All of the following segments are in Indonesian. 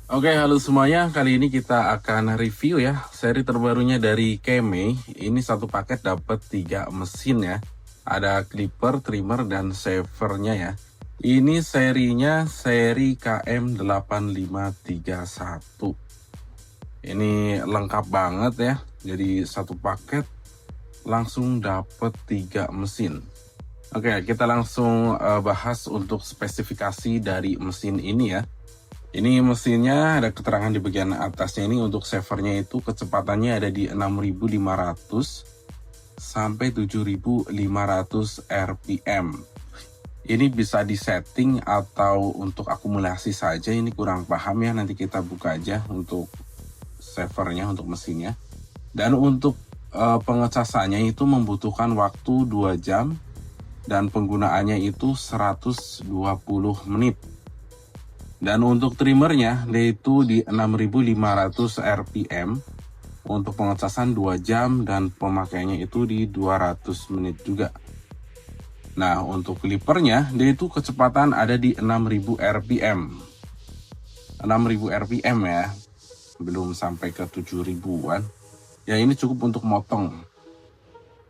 Oke, halo semuanya. Kali ini kita akan review ya seri terbarunya dari Keme. Ini satu paket dapat 3 mesin ya. Ada clipper, trimmer, dan savernya ya. Ini serinya seri KM8531. Ini lengkap banget ya. Jadi satu paket langsung dapat 3 mesin. Oke, kita langsung bahas untuk spesifikasi dari mesin ini ya. Ini mesinnya ada keterangan di bagian atasnya ini untuk savernya itu kecepatannya ada di 6.500 sampai 7.500 RPM. Ini bisa disetting atau untuk akumulasi saja, ini kurang paham ya, nanti kita buka aja untuk savernya, untuk mesinnya. Dan untuk pengecasannya itu membutuhkan waktu 2 jam dan penggunaannya itu 120 menit. Dan untuk trimmernya yaitu di 6.500 RPM untuk pengecasan 2 jam dan pemakaiannya itu di 200 menit juga. Nah, untuk clippernya yaitu kecepatan ada di 6.000 RPM. 6.000 RPM ya. Belum sampai ke 7.000-an. Ya ini cukup untuk motong.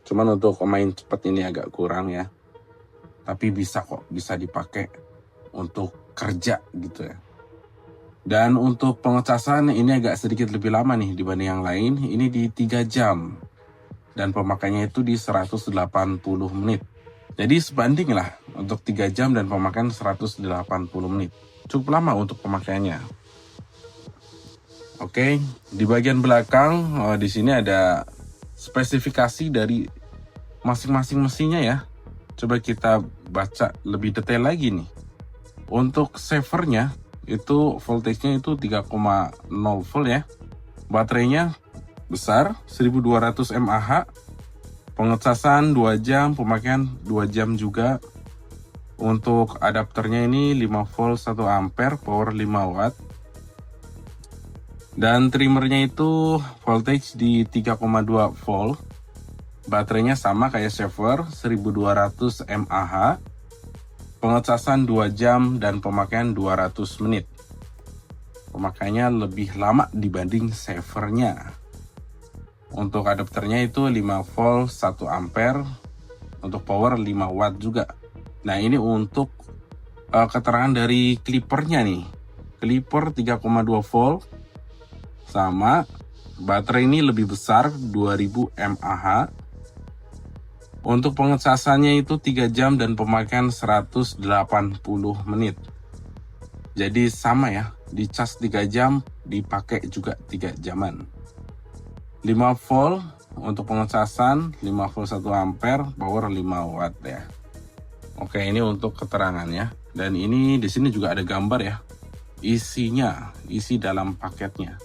Cuman untuk main cepat ini agak kurang ya. Tapi bisa kok, bisa dipakai untuk kerja gitu ya. Dan untuk pengecasan ini agak sedikit lebih lama nih dibanding yang lain. Ini di 3 jam dan pemakaiannya itu di 180 menit. Jadi sebanding lah untuk 3 jam dan pemakaian 180 menit. Cukup lama untuk pemakaiannya. Oke, di bagian belakang di sini ada spesifikasi dari masing-masing mesinnya ya. Coba kita baca lebih detail lagi nih. Untuk savernya itu voltage-nya itu 3,0 volt ya. Baterainya besar 1200 mAh. Pengecasan 2 jam, pemakaian 2 jam juga. Untuk adapternya ini 5 volt 1 ampere, power 5 watt. Dan trimmernya itu voltage di 3,2 volt. Baterainya sama kayak saver 1200 mAh. Pengecasan 2 jam dan pemakaian 200 menit. Pemakaiannya lebih lama dibanding savernya. Untuk adapternya itu 5 volt 1 ampere. Untuk power 5 watt juga. Nah ini untuk keterangan dari clippernya nih. Clipper 3,2 volt. Sama. Baterai ini lebih besar 2000 mAh. Untuk pengecasannya itu 3 jam dan pemakaian 180 menit. Jadi sama ya, dicas 3 jam, dipakai juga 3 jaman. 5 volt untuk pengecasan, 5 volt 1 ampere, power 5 watt ya. Oke, ini untuk keterangannya. Dan ini di sini juga ada gambar ya. Isinya, isi dalam paketnya.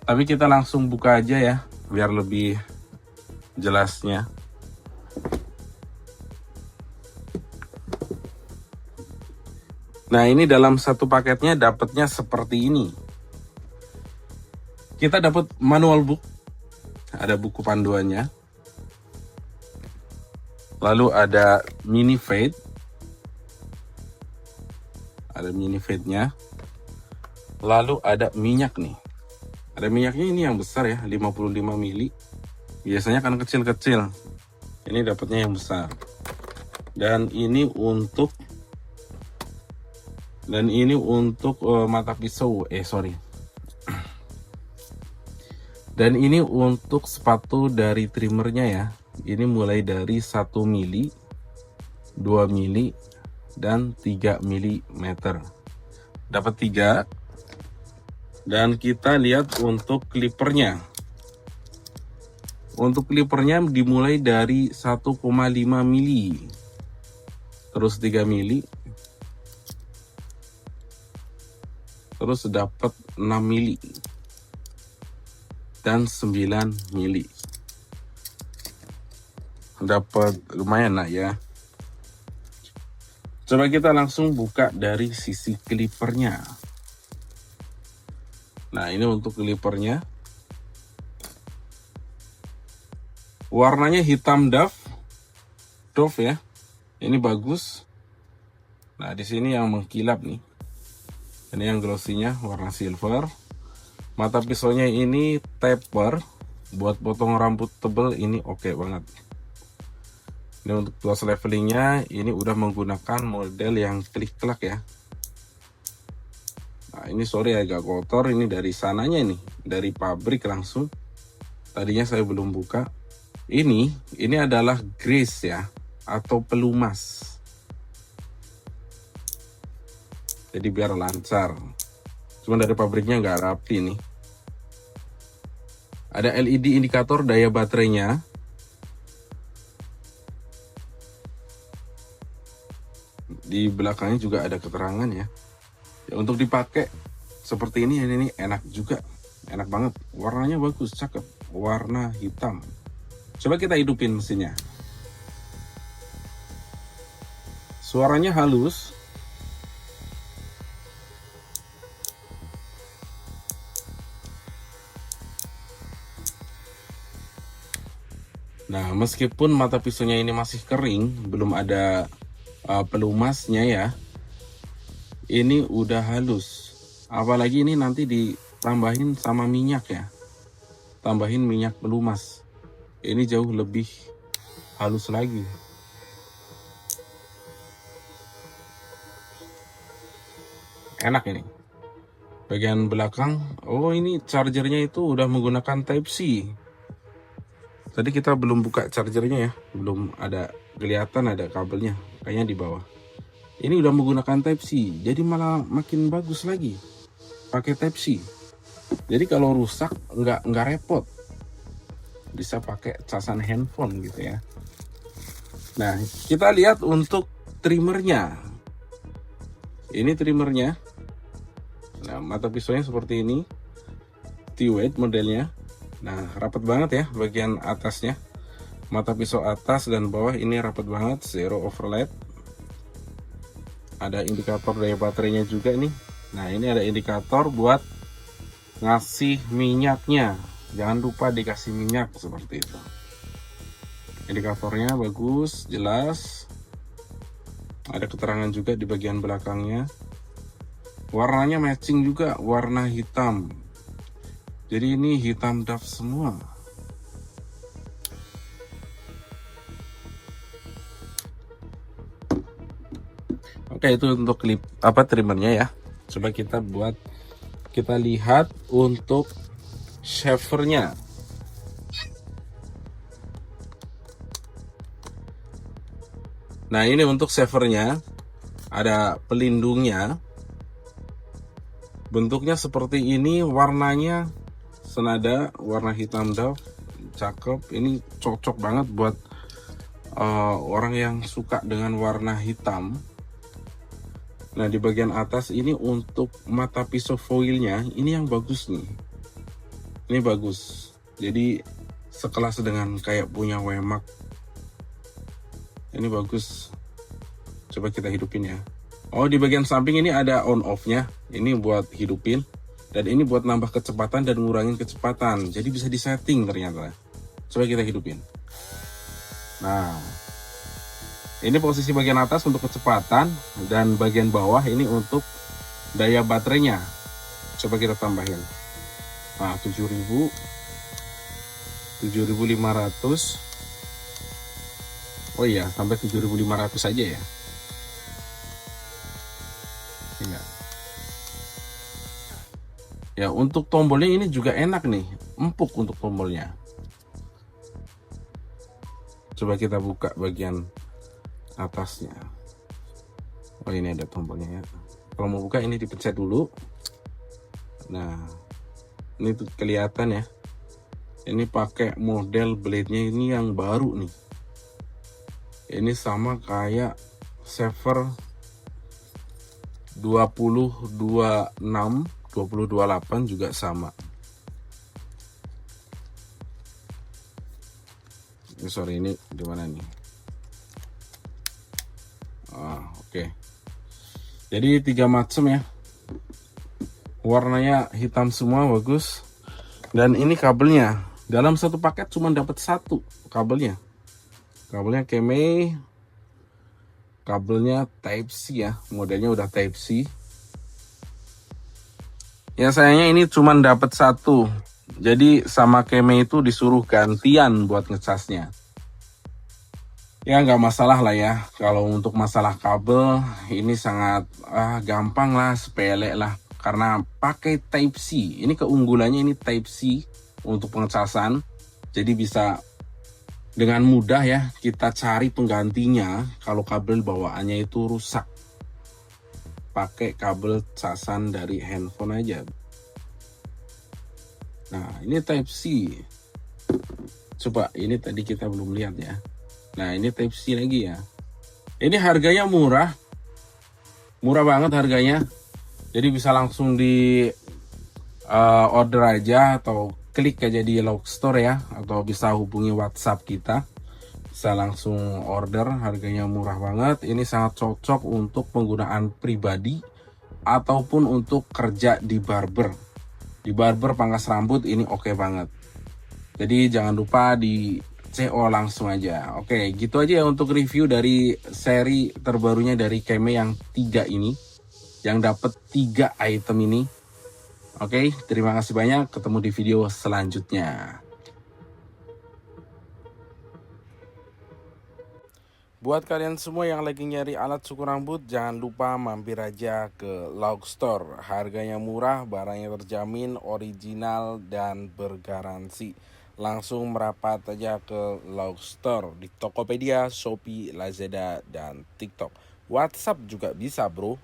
Tapi kita langsung buka aja ya, biar lebih jelasnya. Nah ini dalam satu paketnya dapatnya seperti ini. Kita dapat manual book, ada buku panduannya. Lalu ada mini fade, ada mini fade-nya. Lalu ada minyak nih. Ada minyaknya ini yang besar ya, 55 mili. Biasanya kan kecil-kecil. Ini dapatnya yang besar. Dan ini untuk mata pisau, Dan ini untuk sepatu dari trimmernya ya. Ini mulai dari 1 mili, 2 mili, dan 3 mm. Dapat 3. Dan kita lihat untuk clippernya. Untuk clippernya dimulai dari 1,5 mili. Terus 3 mili. Terus dapat 6 mili dan 9 mili. Dapat lumayan lah ya. Coba kita langsung buka dari sisi clippernya. Nah ini untuk clippernya. Warnanya hitam doff ya. Ini bagus. Nah di sini yang mengkilap nih. Ini yang glossy-nya warna silver. Mata pisaunya ini taper, buat potong rambut tebal ini oke banget. Ini untuk close levelingnya ini udah menggunakan model yang klik-klak ya. Nah ini sorry agak kotor, ini dari sananya nih, dari pabrik langsung. Tadinya saya belum buka. Ini adalah grease ya, atau pelumas. Jadi biar lancar. Cuma dari pabriknya nggak rapi nih. Ada LED indikator daya baterainya. Di belakangnya juga ada keterangan ya. Ya untuk dipakai seperti ini enak juga. Enak banget. Warnanya bagus, cakep. Warna hitam. Coba kita hidupin mesinnya. Suaranya halus. Nah, meskipun mata pisaunya ini masih kering, belum ada pelumasnya ya, ini udah halus. Apalagi ini nanti ditambahin sama minyak ya, tambahin minyak pelumas, ini jauh lebih halus lagi. Enak ini. Bagian belakang, oh ini chargernya itu udah menggunakan Type C. Tadi kita belum buka chargernya ya, belum ada kelihatan ada kabelnya, kayaknya di bawah. Ini udah menggunakan Type C, jadi malah makin bagus lagi pakai Type C. Jadi kalau rusak nggak repot, bisa pakai casan handphone gitu ya. Nah kita lihat untuk trimmernya. Ini trimmernya. Nah mata pisaunya seperti ini, T-weight modelnya. Nah rapat banget ya bagian atasnya. Mata pisau atas dan bawah ini rapat banget, zero overlap. Ada indikator daya baterainya juga nih. Nah ini ada indikator buat ngasih minyaknya. Jangan lupa dikasih minyak seperti itu. Indikatornya bagus, jelas. Ada keterangan juga di bagian belakangnya. Warnanya matching juga, warna hitam. Jadi ini hitam daf semua. Oke, itu untuk trimmernya ya. Coba kita lihat untuk shavernya. Nah, ini untuk shavernya ada pelindungnya. Bentuknya seperti ini, warnanya senada warna hitam daf, cakep. Ini cocok banget buat orang yang suka dengan warna hitam. Nah di bagian atas ini untuk mata pisau foilnya, ini yang bagus nih. Ini bagus. Jadi sekelas dengan kayak punya Wemak. Ini bagus. Coba kita hidupin ya. Oh di bagian samping ini ada on off-nya. Ini buat hidupin. Dan ini buat nambah kecepatan dan ngurangin kecepatan. Jadi bisa disetting ternyata. Coba kita hidupin. Nah, ini posisi bagian atas untuk kecepatan. Dan bagian bawah ini untuk daya baterainya. Coba kita tambahin. Nah, 7.500. Oh iya, sampai 7.500 aja ya. Iya. Ya, untuk tombolnya ini juga enak nih, empuk untuk tombolnya. Coba kita buka bagian atasnya. Oh ini ada tombolnya ya. Kalau mau buka ini dipencet dulu. Nah, ini tuh kelihatan ya. Ini pakai model blade-nya ini yang baru nih. Ini sama kayak Shaver 2026, 2028 juga sama. Sorry, ini di mana nih? Oke. Jadi 3 macam ya. Warnanya hitam semua, bagus. Dan ini kabelnya. Dalam satu paket cuma dapat 1 kabelnya. Kabelnya Kemei. Kabelnya Type C ya. Modelnya udah Type C. Ya sayangnya ini cuma dapat satu. Jadi sama Keme itu disuruh gantian buat ngecasnya. Ya nggak masalah lah ya. Kalau untuk masalah kabel ini sangat gampang lah, sepele lah. Karena pakai Type C. Ini keunggulannya ini Type C untuk pengecasan. Jadi bisa dengan mudah ya kita cari penggantinya kalau kabel bawaannya itu rusak. Pakai kabel casan dari handphone aja. Nah ini Type C. Coba ini tadi kita belum lihat ya. Nah ini Type C lagi ya. Ini harganya murah. Murah banget harganya. Jadi bisa langsung di order aja atau klik aja di Log Store ya. Atau bisa hubungi WhatsApp kita. Bisa langsung order, harganya murah banget. Ini sangat cocok untuk penggunaan pribadi ataupun untuk kerja di barber. Di barber pangkas rambut ini oke banget. Jadi jangan lupa di CO langsung aja. Oke, gitu aja ya untuk review dari seri terbarunya dari Keme yang 3 ini. Yang dapat 3 item ini. Oke, terima kasih banyak. Ketemu di video selanjutnya. Buat kalian semua yang lagi nyari alat cukur rambut, jangan lupa mampir aja ke Log Store. Harganya murah, barangnya terjamin, original, dan bergaransi. Langsung merapat aja ke Log Store di Tokopedia, Shopee, Lazada, dan TikTok. WhatsApp juga bisa bro.